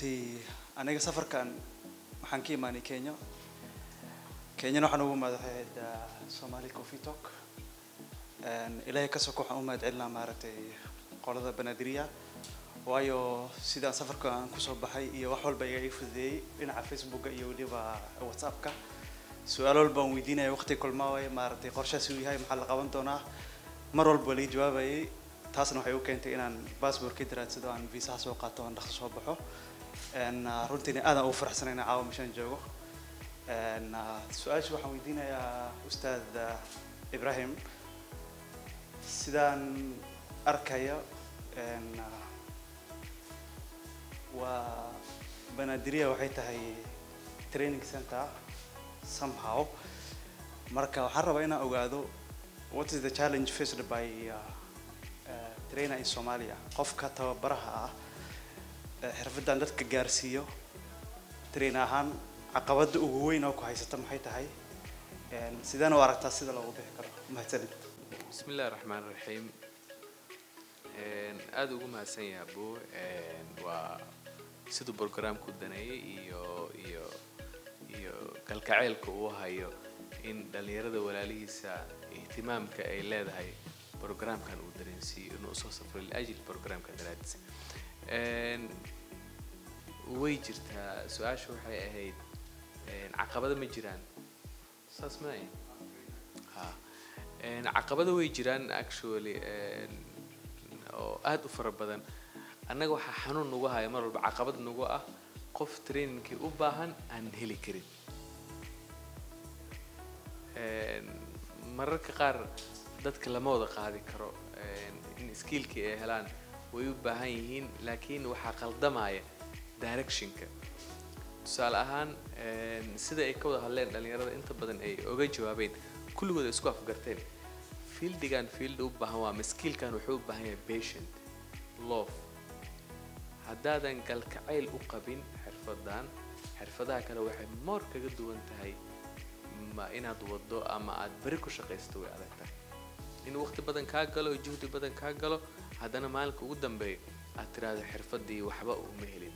runtii aniga safarkan waxaan ka imaanay Kenya waxaan ugu madaxay Somali Coffee Talk ilaahay ka soo kooxan u mahadcelina maaragtay qolada Banadiriya waayo sidaan safarkan ku soo baxay iyo wax walba iga fududeeyay dhinaca Facebook iyo waliba WhatsApp-ka su'aalo walba aan weydiinay waqti kulmaaway maaragtay qorshaha uu yahay maxaa la qaban doonaa mar walba la jawaabayay taasna waxay u keentay inaan passport-ka diraadsado aan visa soo qaato aan dhaqso soo baxo runtii aad aan u faraxsanahay caawa meeshan joogo su'aasha waxaan weydiinayaa ustaad Ibrahim sidaan arkayo waa Banadiriya waxay tahay training center somehow marka waxaan rabaa inaan ogaado what is the challenge faced by trainer in Somalia qofka tababaraha xirfadan dadka gaarsiiyo trainer ahaan caqabada ugu weyn oo ku haysata maxay tahay sidaan u aragtaa sida loogu bixi karo mahadsanid bismillaahir rahmaanir rahiim aad ugu mahadsan yahay buu waa sidoo programku daneeyay iyo kalkaceelka uu hayo in dhalinyarada walaalihiisa ihtimaamka ay leedahay programkan uu dareensiyo inuu soo safro ajil programka daraadis way jirtaa su'aashu waxay ahayd caqabado ma jiraan saas ma ay caqabado way jiraan actually oo aad u fara badan annaga waxa xanuun nagu haya mar walba caqabad nagu ah qof trainingkii u baahan aan heli karin mararka qaar dadka lama wada qaadi karo in skillkii ay helaan way u baahan yihiin laakiin waxa qaldamaya directionka tusaale ahaan sida ay ka wada hadleen dhalinyarada inta badan ay oga jawaabeen kulligood isku afgarteen fieldigan field u baahan waa skillkan wuxuu u baahan yahay patient love haddaadan galkacayl u qabin xirfadaha kale waxay moor kaga duwan tahay ma inaad wado ama aad bari ku shaqaysto way adag tahay in waqti badan ka galo juhdi badan ka galo haddana maalinka ugu dambeeyo aad tiraahdo xirfadii waxba uma helin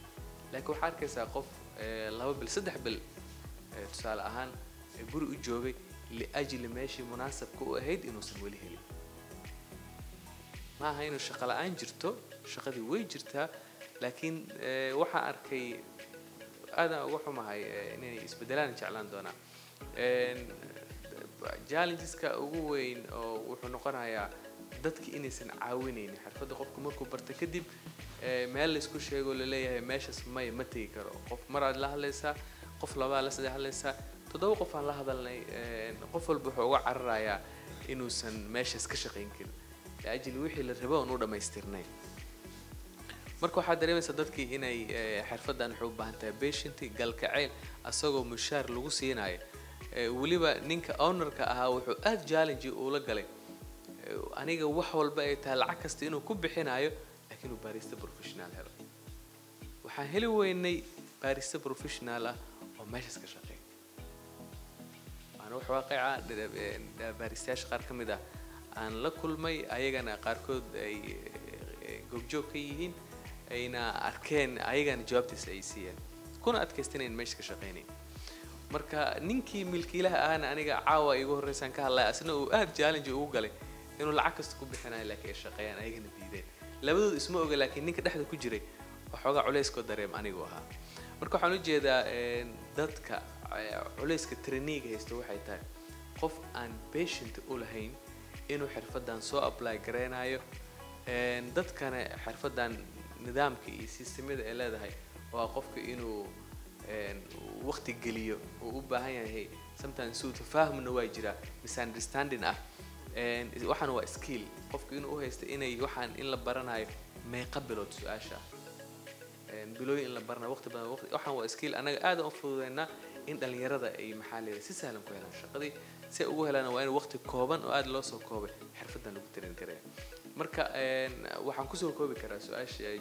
laakiin waxaad arkaysaa qof 2 bil 3 bil tusaale ahaan guri u joogay liajli meeshii munaasabka u ahayd inuusan weli helin ma aha inuu shaqo la'aan jirto shaqadii way jirtaa laakiin waxa arkay aadaan ugu xumahay inay isbedelaan jeclaan doonaa challengeska ugu weyn oo wuxuu noqonayaa dadka inaysan caawinaynin xirfadda qofku markuu barto kadib meel la isku sheego la leeyahay meeshaas ma tagi karo qof mar aad la hadlaysaa qof laba la saddex hadlaysaa 7 qof aan la hadalnay qof walba wuxuu uga cararayaa inuusan meeshaas ka shaqayn karin ajil wixii la rabo inuu dhameystirnay marka waxaa dareemaysaa dadkii inay xirfadan wuxuu u baahan tahay patient galkacayl asagoo mushaar lagu siinayo waliba ninka ownerka ahaa wuxuu aad challenge uu la galay aniga wax walba ay tahay lacag kasta inuu ku bixinayo laakiin uu barista professional helo waxaan heli weynay barista professional ah oo meeshaas ka shaqeeya ana wax waaqica baristayaasha qaar ka mid ah aan la kulmay ayagana qaarkood ay goobjoog ka yihiin ayna arkeen ayagana jawaabtiisa ay siiyeen kuna adkaysteen meesha ka shaqeynay marka ninkii milkiilaha ahna aniga caawa igu horeysan ka hadlay asna uu aad challenge ugu galay inuu lacag kasta ku bixinayo laakiin ay shaqeeyaan ayagana diideen labadoodu isma oga laakiin ninka dhexda ku jiray waxoogaa culayskoo dareem anigu ahaa marka waxaan u jeedaa dadka culayska training haysto waxay tahay qof aan patient u lahayn inuu xirfadan soo apply gareynayo dadkana xirfadan nidaamka iyo systemada ay leedahay waa qofka inuu waqti geliyo oo u baahan yahay sometimes uu tafaahumna waa jira misunderstanding ah waxaan waa skill qofka inuu u haysto inay waxaan in la baranayo meeqa bilood su'aasha bilooyin in la baranayo waqti badan waxaan waa skill anaga aad u fududeynaa in dhalinyarada ay maxalliga si sahlan ku helaan shaqadii si ugu helaan waa in waqti kooban oo aad loo soo koobay xirfadan lagu tirin karaa marka waxaan ku soo koobi karaa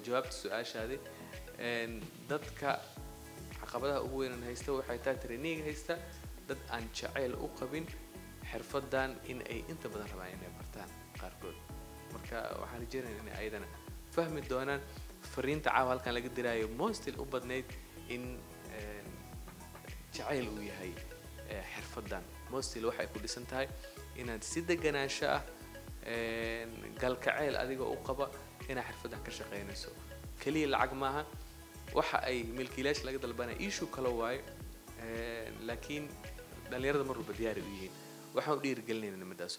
jawaabta su'aashaadi dadka caqabadaha ugu weyn haysta waxay tahay training haysta dad aan jacayl u qabin xirfadan in ay inta badan rabaan inay bartaan qaarkood marka waxaan rajeynayaa in ay ayadana fahmi doonaan fariinta caawa halkan laga diraayo mostly u badnayd in jacayl uu yahay xirfadan mostly waxay ku dhisan tahay inaad si deganaansho ah galkacayl adiga u qaba inaad xirfadan ka shaqaynayso kaliya lacag maaha waxa ay milkiilayaasha laga dalbanaya issue kale waayo laakiin dhalinyarada mar walba diyaar u yihiin waxaan u dhiirigelinaynaa nimadaas